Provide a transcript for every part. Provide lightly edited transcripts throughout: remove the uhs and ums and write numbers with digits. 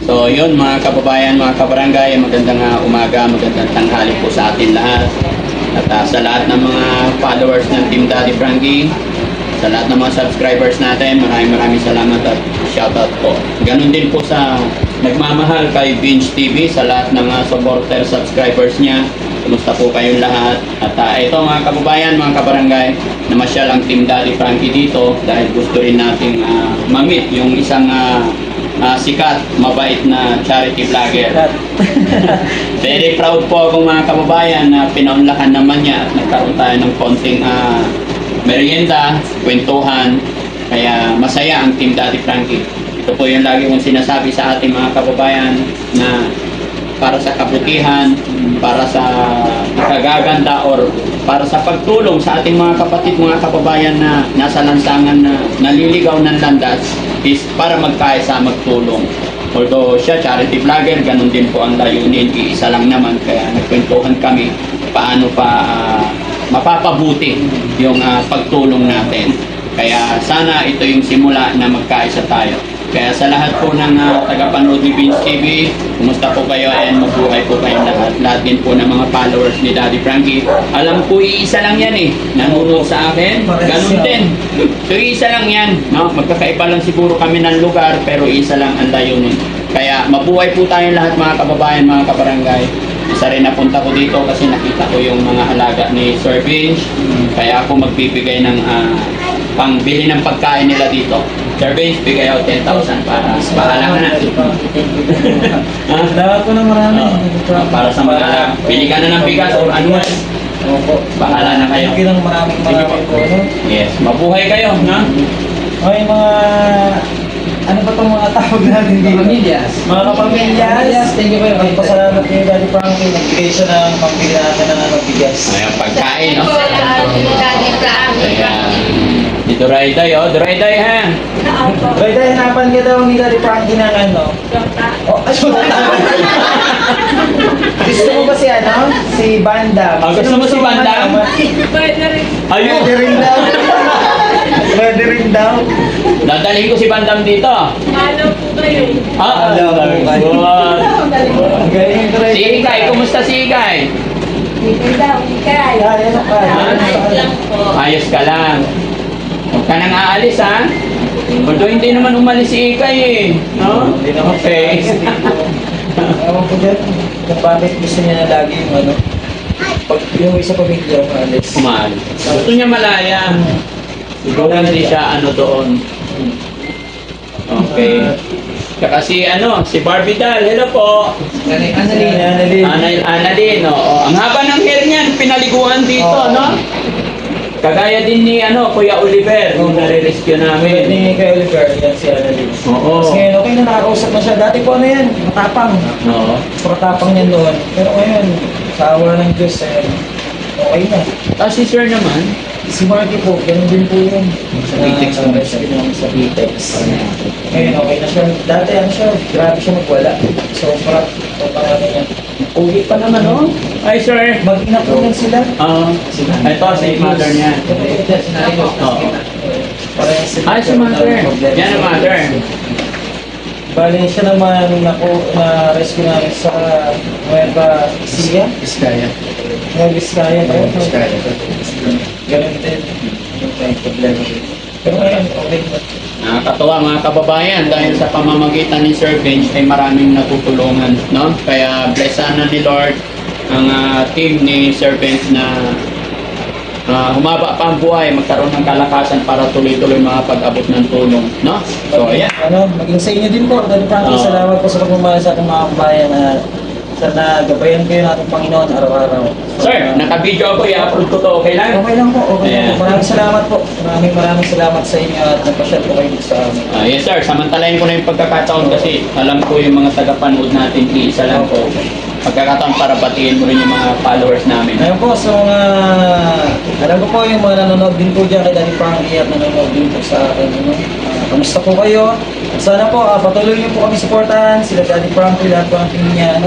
So yun mga kababayan, mga kabarangay, magandang umaga, magandang tanghali po sa atin lahat. At sa lahat ng mga followers ng Team Daddy Frankie, sa lahat ng mga subscribers natin, maraming salamat at shoutout po. Ganon din po sa nagmamahal kay Binge TV, sa lahat ng supporter subscribers niya. Kumusta po kayong lahat? At ito mga kababayan, mga kabarangay, namasyal ang Team Daddy Frankie dito dahil gusto rin nating ma-meet yung isang sikat, mabait na charity vlogger. Very proud po ako mga kababayan na pinaunlakan naman niya at nagkaroon tayo ng konting merienda, kwentuhan. Kaya masaya ang Team Daddy Frankie. Ito po yung lagi kong sinasabi sa ating mga kababayan na para sa kabutihan, para sa kagaganda or para sa pagtulong sa ating mga kapatid, mga kababayan na nasa lansangan na naliligaw ng landas is para magkaisa, magtulong. Although siya charity vlogger, ganun din po ang layunin, iisa lang naman, kaya nagkwentuhan kami paano pa mapapabuti yung pagtulong natin. Kaya sana ito yung simula na magkaisa tayo. Kaya sa lahat po ng tagapanood ni Binge TV, kumusta po kayo and mabuhay po kayong lahat. Lahat din po ng mga followers ni Daddy Frankie. Alam ko iisa lang yan eh. Nanonood sa akin, ganun din. So iisa lang yan. No? Magkakaiba lang siguro kami ng lugar, pero isa lang ang layunin. Kaya mabuhay po tayong lahat mga kababayan, mga kabarangay. Isa rin napunta ko dito kasi nakita ko yung mga alaga ni Sir Binge. Kaya ako magbibigay ng pangbili ng pagkain nila dito. Sir Vince, bigay ako 10,000 para bahala ka na. Dapat ko ng marami. Para sa mga, pili ka na ng bigas or ano. Opo. Bahala na kayo. Bigyan ng maraming po. Yes, mabuhay kayo, no? Okay, mga... Ano ba itong mga tawag natin dito? Pamilyas. Mga kapamilyas. Thank you very much. Pasalamat kayo, Daddy Frankie. Nagbigay siya ng pambili natin ng bigas. Ayan, pagkain, no? Kaya, Dito Rayday, oh. Rayday, ha? Right, dahil hanapan ka daw ni Daddy Frankie ng ano? Oh, gusto mo ba si ano? Si Bandam? Gusto mo si Bandam? Ayun! Pwede rin daw. Pwede rin daw. Dadalhin ko si Bandam dito. Ano po kayo? Alam mo kayo. Good. Galing ko rin. Si Ikay, kumusta si Ikay? Ayos ka. Ayos lang po. Ayos ka lang. Huwag ka nang aalis, ha? Although hindi naman umalis si Ikay, eh. No? Hindi naman Okay. Ewan ko dyan, kung bakit gusto niya na lagi yung ano, pag yung isa pamilya umalis. Umalis. Gusto niya malaya. Siguro hindi siya ano doon. Okay. Tsaka si Barbie Doll. Hello po. Annalyn. Annalyn, oo. Ang haba ng hair niyan, pinaliguan dito, Oo. no? Kagaya din ni Kuya Oliver, yung nare-rescue namin. Ni kay Oliver, yan si Annalyn. Oo. Kasi ngayon, okay na nakakausap na siya. Dati po ano yan, matapang. Oo. Matapang niyan noon. Pero ngayon, sa awa ng Diyos, okay na. Si Sir naman, Si Marky po, ganun din po yun. Sa Vitex Sa rescue naman sa Vitex. Ngayon, okay na siya. Dati ano siya, grabe siya magwala. Sobrang niya. uwi pa naman, oh. Hi, Sir. Mag-ina po lang sila. Ito, si mother niya. Oo. Parehas sila. Ay, si mother. Yan ang mother. Bali siya naman na-rescue namin sa Nueva Ecija. Biskaya. Nueva Vizcaya. Biskaya. Ganun din. Yung tayong problema. Pero ngayon, okay na. Nakakatuwa mga kababayan dahil sa pamamagitan ni Sir Bench ay maraming natutulungan, no? Kaya bless sana ni Lord ang team ni Sir Bench na humaba pa ang buhay, magkaroon ng kalakasan para tuloy-tuloy makapag-abot ng tulong, no? So, ayan. Maging sa inyo din po. Daddy Frankie, Oo. salamat po sa pagmamahal sa ating mga kabayan na sana gabayan kayo natin Panginoon araw-araw. Sir, naka-video ako, i-upload ko to, okay lang? Okay lang po, okay lang Ayan. po. Maraming salamat po. Maraming salamat sa inyo at nagpa-share po kayo dito sa amin. Yes sir, samantalahin ko na yung pagkakataon kasi alam ko yung mga tagapanood natin, iisa lang po. Pagkakataon para batiin mo rin yung mga followers namin. Ayun po, so alam ko po yung mga nanonood din po dyan kay Daddy Frankie at nanonood din po sa akin. Kamusta po kayo? Sana po, patuloy niyo po kami supportahan, sila Daddy Frankie, lahat po ang team niya,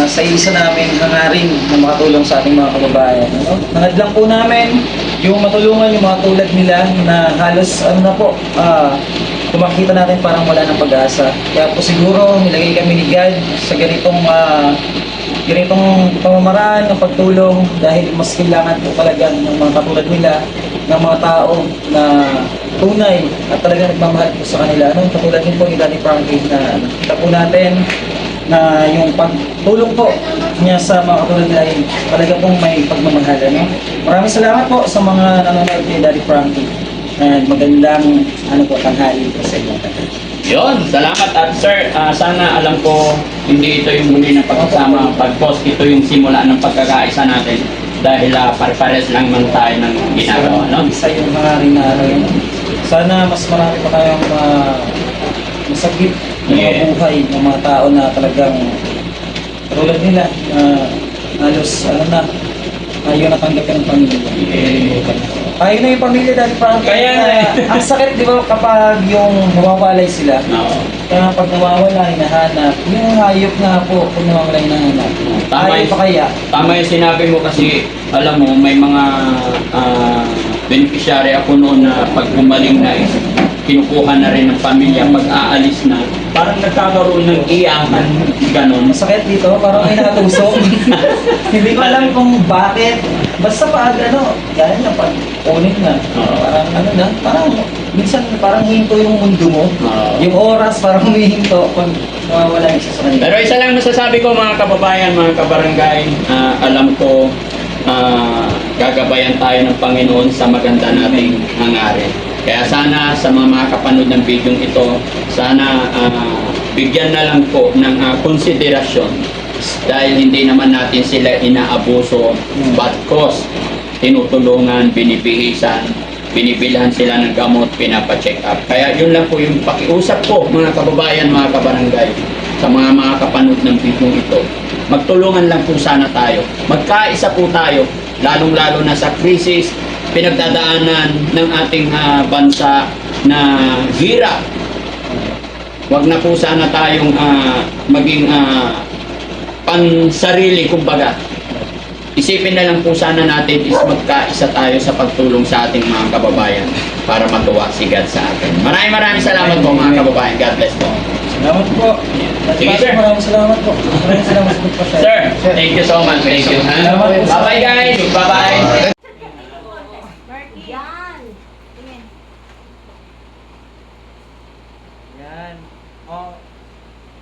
sa isa namin hangarin na makatulong sa ating mga kababayan. Hangad lang po namin yung matulungan yung mga tulad nila na halos makita natin parang wala ng pag-asa. Kaya po siguro nilagay kami ni God sa ganitong pamamaraan ng pagtulong dahil mas kailangan po talaga ng mga katulad nila, ng mga tao na tunay at talaga nagmamahal po sa kanila. Ano? Katulad din po ni Daddy Frankie na nakita po natin na yung pagtulong po niya sa mga katulad nila ay talaga pong may pagmamahal. Ano? Maraming salamat po sa mga nanonood ni Daddy Frankie. And magandang tanghali po sa inyo. Yun, salamat at sir, sana alam ko hindi ito yung huli ng pagkasama pag-post, ito yung simula ng pagkakaisa natin dahil pare-pares lang man tayo ng ginagawa, no? Isa yung hangarin na araw yun. Sana mas marami pa tayong masagip na mga Yeah. buhay ng mga tao na talagang tulad nila na halos ayaw natanggapin ng pamilya. Ayun na yung pamilya dahil parang Kaya ang sakit di ba kapag yung mawawalay sila. No. Kaya pag nawawala, hinahanap. Yung hayop nga po, kung nawawala, hinahanap. Tama Hayop yun. pa kaya? Tama yung sinabi mo kasi alam mo may mga beneficiary ako noon na pag gumaling na kinukuha na rin ng pamilya pag aalis na parang nagkakaroon ng iyakan ganon. Masakit dito, parang may nakatusok. Hindi ko alam kung bakit. Basta pag gano'n na pag unin na. Oo. Parang minsan parang hinto yung mundo mo. Oo. Yung oras parang humihinto pag nawawala yung isa sa kanila. Pero isa lang masasabi ko mga kababayan, mga kabarangay, alam ko gagabayan tayo ng Panginoon sa maganda nating hangarin. Kaya sana sa mga makakapanood ng video ito, sana bigyan na lang po ng konsiderasyon dahil hindi naman natin sila inaabuso but cause tinutulungan, binibihisan, binibilhan sila ng gamot, pinapacheck up. Kaya yun lang po yung pakiusap ko mga kababayan, mga kabarangay sa mga makakapanood ng video ito. Magtulungan lang po sana tayo. Magkaisa po tayo, lalong-lalo na sa krisis pinagdadaanan ng ating bansa na hirap. Huwag na po sana tayong maging pansarili, kumbaga. Isipin na lang po sana natin is magkaisa tayo sa pagtulong sa ating mga kababayan para matuwa si God sa atin. Maraming salamat po mga kababayan. God bless po. Salamat po. Sige, sir. Maraming salamat po. Maraming salamat sa pagpasya. Sir, thank you so much. Thank you. Bye-bye guys. Bye-bye. Yan. Tingin. Yan.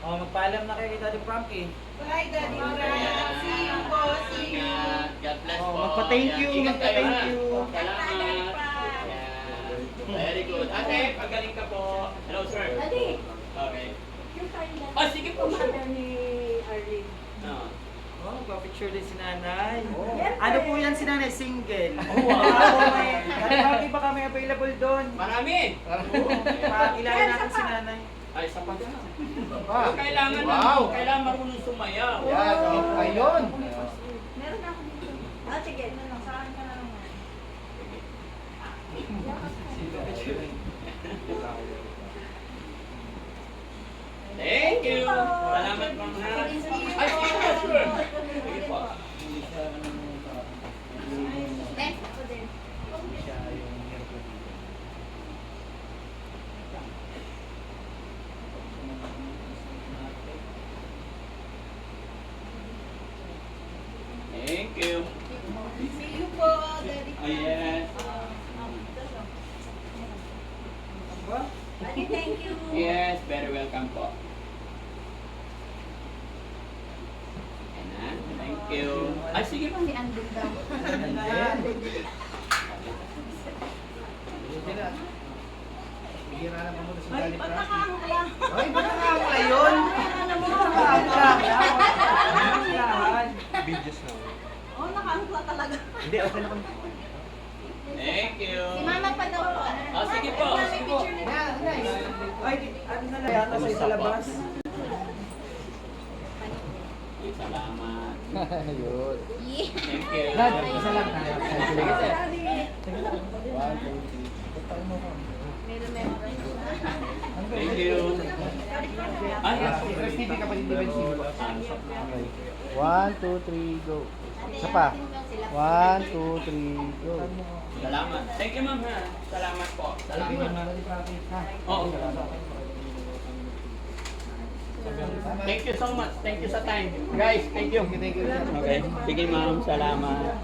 Magpaalam na kayo kay Daddy Frankie. Bye, Daddy Frank. See you po. See you. God bless po. Magpa-thank you. Ingat kayo, Magpa-thank ha? you. Salamat. Yan. Very good. Ate, pagaling ka po. Hello, sir. Daddy. Okay. Yung kayo Ah, sige po, sir. ni Arlene. Ah. Magpa-picture din si nanay. Yes, Ano sir. po yan si nanay? Single. wow. Daddy Frankie ba kami available doon? Marami. Pakilala natin si nanay. Ay, sa pag Wow. Kailangan marunong sumayaw. Yan, ayun. Meron na ako dito. Sige. Saan ka na naman? Thank you. Salamat po. Ha? Ay, sige po, sure. Sige po. Next ako din. Thank you. See you po, Daddy Oh, yes. Daddy, thank you. Yes, very welcome po. Ayan na. Thank you. Ay, sige po. Si Andrew daw. Bihira naman muna si Ay, Daddy ba't Frankie. nakakala? Ay, ba't nakakala yun? Ano mo? Videos na. Oh, nakaangkla talaga. Hindi, okay na kami. Thank you. Si Mama pa daw po. Ah, sige po. Sige po. Ay, ano na lang yata sa labas. Salamat. Ayun. Thank you. Isa lang tayo. Sige, sir. Thank you. Ay, Press TV ka pa, hindi ba yung TV? 1, 2, 3, go. Isa pa. 1, 2, 3, go. Salamat. Thank you, ma'am. Ha? Salamat po. Salamat. Oo. Thank you so much. Thank you sa time. Guys, thank you. Thank you. Okay. Sige, ma'am. Salamat.